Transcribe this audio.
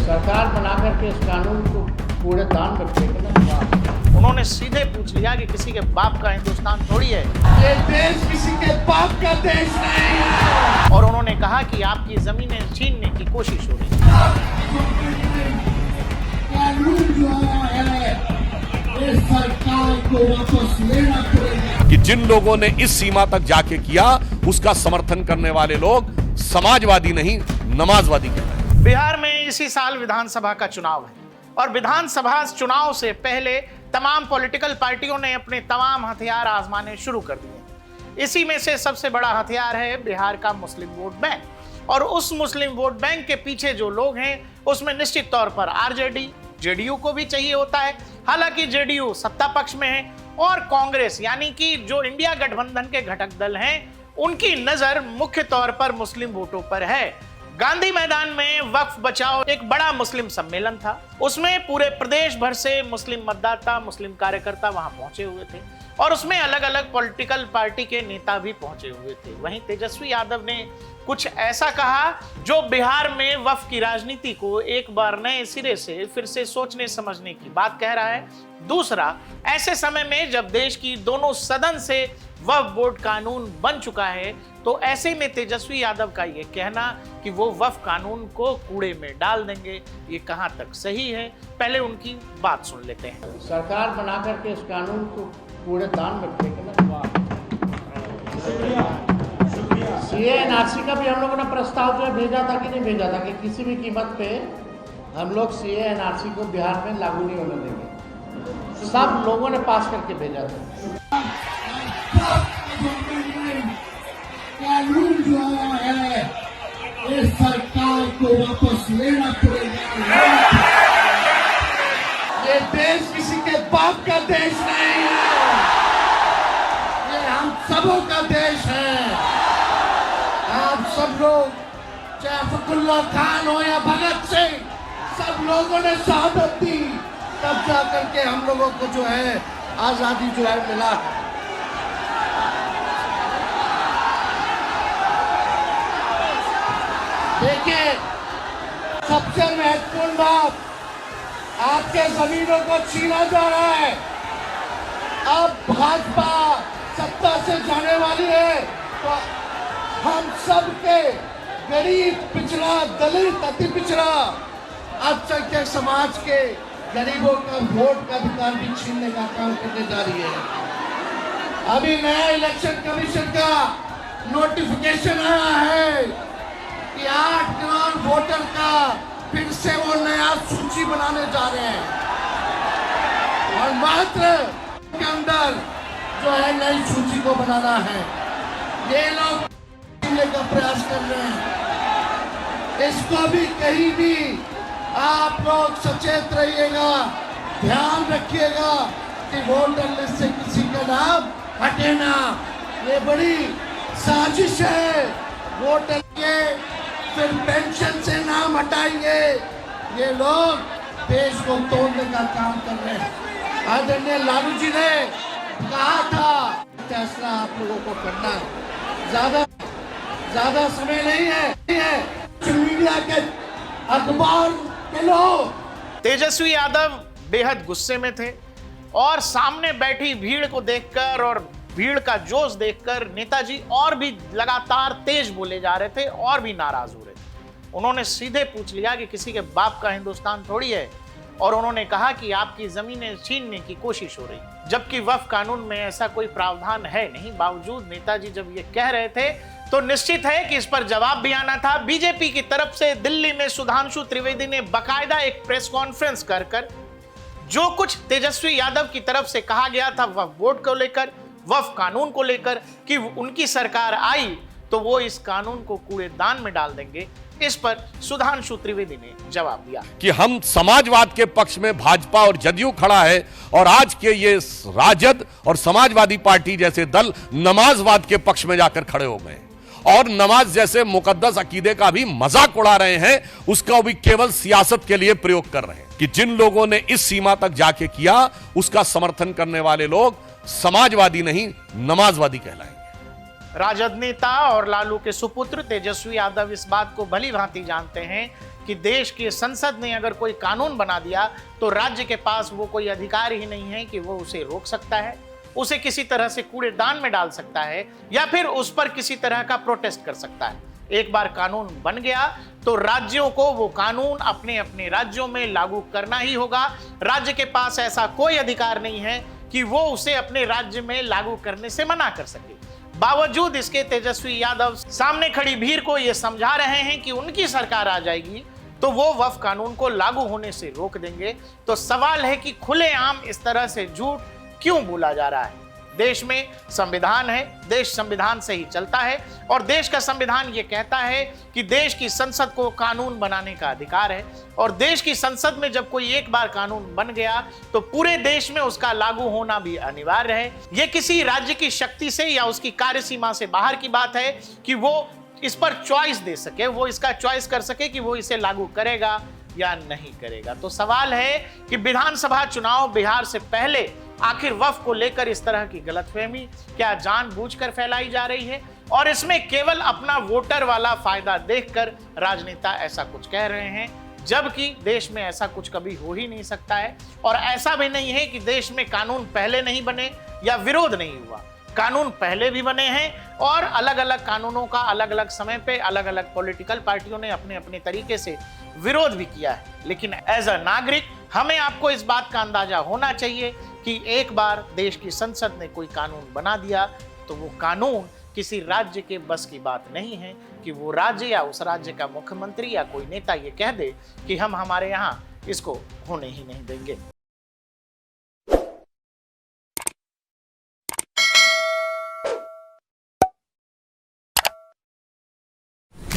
सरकार बना करके इस कानून को कूड़ेदान में फेंकना। उन्होंने सीधे पूछ लिया कि किसी के बाप का हिंदुस्तान थोड़ी है, ये देश किसी के बाप का देश नहीं है। और उन्होंने कहा कि आपकी जमीनें छीनने की कोशिश हो रही है। कानून जो आया है इस सरकार को वापस लेना पड़ेगा। कि जिन लोगों ने इस सीमा तक जाके किया उसका समर्थन करने वाले लोग समाजवादी नहीं नमाजवादी कहते हैं। बिहार में इसी साल विधानसभा का चुनाव है और विधानसभा चुनाव से पहले तमाम पॉलिटिकल पार्टियों ने अपने तमाम हथियार आजमाने शुरू कर दिए। इसी में से सबसे बड़ा हथियार है बिहार का मुस्लिम वोट बैंक। और उस मुस्लिम वोट बैंक के पीछे जो लोग हैं उसमें निश्चित तौर पर आरजेडी, जेडीयू को भी चाहिए होता है। हालांकि जेडीयू सत्ता पक्ष में है और कांग्रेस यानी कि जो इंडिया गठबंधन के घटक दल हैं उनकी नजर मुख्य तौर पर मुस्लिम वोटों पर है। गांधी मैदान में वक्फ बचाओ एक बड़ा मुस्लिम सम्मेलन था। उसमें पूरे प्रदेश भर से मुस्लिम मतदाता, मुस्लिम कार्यकर्ता वहां पहुंचे हुए थे और उसमें अलग अलग पॉलिटिकल पार्टी के नेता भी पहुंचे हुए थे। वहीं तेजस्वी यादव ने कुछ ऐसा कहा जो बिहार में वक्फ की राजनीति को एक बार नए सिरे से फिर से सोचने समझने की बात कह रहा है। दूसरा, ऐसे समय में जब देश की दोनों सदन से वक्फ बोर्ड कानून बन चुका है तो ऐसे में तेजस्वी यादव का ये कहना कि वो वक्फ कानून को कूड़े में डाल देंगे, ये कहां तक सही है, पहले उनकी बात सुन लेते हैं। सरकार बना करके इस कानून को कूड़ेदान में फेंकना। सीए एनआरसी का भी हम लोगों ने प्रस्ताव जो है भेजा था कि नहीं भेजा था कि किसी भी कीमत पे हम लोग सीए एनआरसी को बिहार में लागू नहीं होने देंगे। सब लोगों ने पास करके भेजा था। कानून जो आया है इस सरकार को वापस लेना पड़ेगा। ये देश किसी के बाप का देश नहीं है, ये हम सबों का देश है। आप सब लोग, चाहे फखरुल्लाह खान हो या भगत सिंह, सब लोगों ने शहादत दी, तब जा करके हम लोगों को जो है आजादी जो है मिला है। देखिए, सबसे महत्वपूर्ण बात, आपके जमीनों को छीना जा रहा है। अब भाजपा सत्ता से जाने वाली है तो हम सब के गरीब, पिछड़ा, दलित, अति पिछड़ा, अल्पसंख्यक समाज के गरीबों का वोट का अधिकार भी छीनने का काम करने जा रही है। अभी नया इलेक्शन कमीशन का नोटिफिकेशन आया है कि 8 करोड़ वोटर का फिर से वो नया सूची बनाने जा रहे हैं और मात्र के अंदर जो है नई सूची को बनाना है। ये लोग का प्रयास कर रहे हैं। इसको भी कहीं भी आप लोग सचेत रहिएगा, ध्यान रखिएगा कि वोटर लिस्ट से किसी का नाम हटे ना। ये बड़ी साजिश है। वोटर के फिर पेंशन से नाम हटाएंगे। ये लोग देश को तोड़ने का काम कर रहे हैं। आदरणीय लालू जी ने कहा था फैसला आप लोगों को करना है, ज्यादा समय नहीं है। मीडिया के अखबार के लोग तेजस्वी यादव बेहद गुस्से में थे और सामने बैठी भीड़ को देखकर और भीड़ का जोश देखकर नेताजी और भी लगातार तेज बोले जा रहे थे और भी नाराज हो रहे थे। उन्होंने सीधे पूछ लिया कि किसी के बाप का हिंदुस्तान थोड़ी है और उन्होंने कहा कि आपकी जमीनें छीनने की कोशिश हो रही, जबकि वक्फ कानून में ऐसा कोई प्रावधान है नहीं। बावजूद नेताजी जब ये कह रहे थे तो निश्चित है कि इस पर जवाब भी आना था। बीजेपी की तरफ से दिल्ली में सुधांशु त्रिवेदी ने बाकायदा एक प्रेस कॉन्फ्रेंस कर जो कुछ तेजस्वी यादव की तरफ से कहा गया था वक्फ बोर्ड को लेकर, वक्फ कानून को लेकर कि उनकी सरकार आई तो वो इस कानून को कूड़ेदान में डाल देंगे, इस पर सुधांशु त्रिवेदी ने जवाब दिया कि हम समाजवाद के पक्ष में भाजपा और जदयू खड़ा है और आज के ये राजद और समाजवादी पार्टी जैसे दल नमाजवाद के पक्ष में जाकर खड़े हो गए और नमाज जैसे मुकद्दस अकीदे का भी मजाक उड़ा रहे हैं, उसका भी केवल सियासत के लिए प्रयोग कर रहे हैं। कि जिन लोगों ने इस सीमा तक जाके किया उसका समर्थन करने वाले लोग समाजवादी नहीं नमाजवादी कहलाएंगे। राजद नेता और लालू के सुपुत्र तेजस्वी यादव इस बात को भली भांति जानते हैं कि देश की संसद ने अगर कोई कानून बना दिया तो राज्य के पास वो कोई अधिकार ही नहीं है कि वो उसे रोक सकता है, उसे किसी तरह से कूड़ेदान में डाल सकता है या फिर उस पर किसी तरह का प्रोटेस्ट कर सकता है। एक बार कानून बन गया तो राज्यों को वो कानून अपने अपने राज्यों में लागू करना ही होगा। राज्य के पास ऐसा कोई अधिकार नहीं है कि वो उसे अपने राज्य में लागू करने से मना कर सके। बावजूद इसके तेजस्वी यादव सामने खड़ी भीड़ को ये समझा रहे हैं कि उनकी सरकार आ जाएगी तो वो वक्फ कानून को लागू होने से रोक देंगे। तो सवाल है कि खुलेआम इस तरह से झूठ क्यों बोला जा रहा है? देश में संविधान है, देश संविधान से ही चलता है और देश का संविधान ये कहता है कि देश की संसद को कानून बनाने का अधिकार है और देश की संसद में जब कोई एक बार कानून बन गया तो पूरे देश में उसका लागू होना भी अनिवार्य है। ये किसी राज्य की शक्ति से या उसकी कार्यसीमा से बाहर की बात है कि वो इस पर चॉइस दे सके, वो इसका चॉइस कर सके कि वो इसे लागू करेगा या नहीं करेगा। तो सवाल है कि विधानसभा चुनाव बिहार से पहले आखिर वक्फ को लेकर इस तरह की गलतफहमी क्या जानबूझकर फैलाई जा रही है और इसमें केवल अपना वोटर वाला फायदा देखकर राजनेता ऐसा कुछ कह रहे हैं, जबकि देश में ऐसा कुछ कभी हो ही नहीं सकता है। और ऐसा भी नहीं है कि देश में कानून पहले नहीं बने या विरोध नहीं हुआ, कानून पहले भी बने हैं और अलग अलग कानूनों का अलग अलग समय पे अलग अलग पॉलिटिकल पार्टियों ने अपने अपने तरीके से विरोध भी किया है। लेकिन एज अ नागरिक हमें आपको इस बात का अंदाजा होना चाहिए कि एक बार देश की संसद ने कोई कानून बना दिया तो वो कानून किसी राज्य के बस की बात नहीं है कि वो राज्य या उस राज्य का मुख्यमंत्री या कोई नेता ये कह दे कि हम हमारे यहाँ इसको होने ही नहीं देंगे।